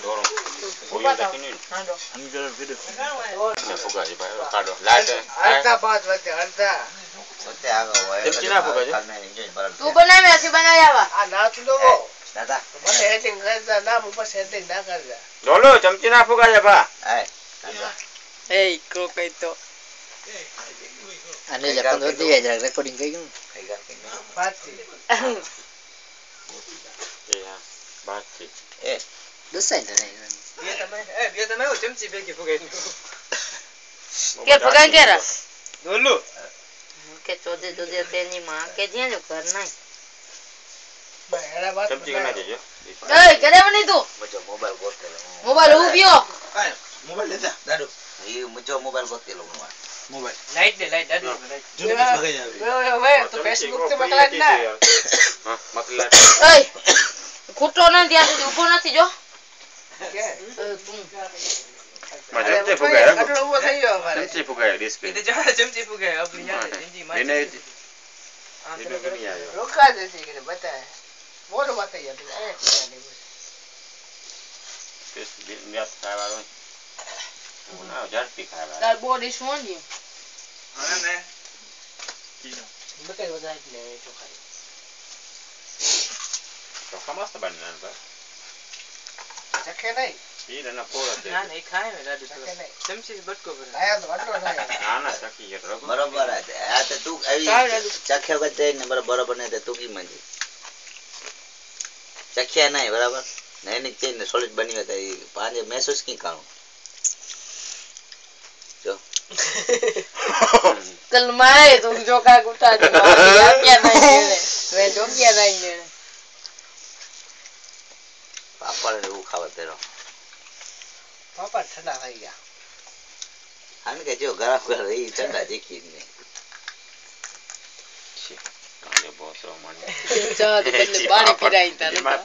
Dorong. Boyo dah kini. Ambil video. Ni foga je, pak. Kado. Light. Arta 5 વચ્ચે arta. પોતે આગળ હોય. ચમચી ના ફોગા છે. તું બનાવે હશે બનાવ્યા આ નાચ દો. દાદા મને હેડિંગ કરતા નામ ઉપર સેટિંગ ના કરજે. Dolo, ચમચી ના ફોગા છે, pak. હાય દાદા એ કો કઈ તો આને જપન હોતી હે જરા રેકોર્ડિંગ કરી ગયું કઈ ગાલ કઈ પાછી. Ya, baca. દોસાઈ ને બે તમે ચમચી ભેગી ફગાઈ. કે પગાઈ કેરા દોલું કે ચોદે ચોદે તેની માં કે જ્યાં જો ઘર નહીં એના વાત ચમચી કના દેજો. એ કરે બની તું મજો મોબાઈલ ગોતેલો મોબાઈલ ઉભ્યો મોબાઈલ લેતા દાડો ઈ મજો મોબાઈલ ગોતેલો હું મોબાઈલ લાઈટ દે લાઈટ દાડો જૂની પીસ ભગાઈ જાવે ઓય તો ફેસબુક તે મકલા જ ના હા, મકલા. એ ખૂટો ન ત્યાં સુધી ઊભો નથી જો કે તું Macam foga ya. કટલો ઉભો થઈ ગયો અમારે. Chemci foga display. તે જો ચમચી ફગાઈ આપણી યાદ ચમચી માં Ini ini ya. રોકા દે છે કે બતાય મોર બતાય યાર Terus lihat kawan. Nah, jadi kawan. તાર બોડી શું ની અને બતાય વધારે એટલે ચોખાઈ Kau mas tebanan pak. ચખે નહીં Ini dana pola tu. ના નહીં ખાય ને દાદુ ચમચી બટકો ભરે આયા તો આટલો થાય Nah, sakit ya bro. બરોબર આ આ તો તું આવી ચખ્યા વગર ને બરોબર ને તો તું કી મંજી ચખ્યા નહીં બરાબર નહીં ની ચેન સોલિડ બની હોય તો પાંજે મહેસૂસ કી કરું જો કલ મારે તો જોકા ગુટા દે ક્યાં નહીં રે જો ક્યાં નહીં પાપડ એવું ખાવા તેરો પાપા ઠંડા થઈ ગયા આને કે જો ગરમ કર એ ઠંડા દેખી ને Kalau bosok mana. જા તો બદલે પાણી પીરાઈ તારે Ini mah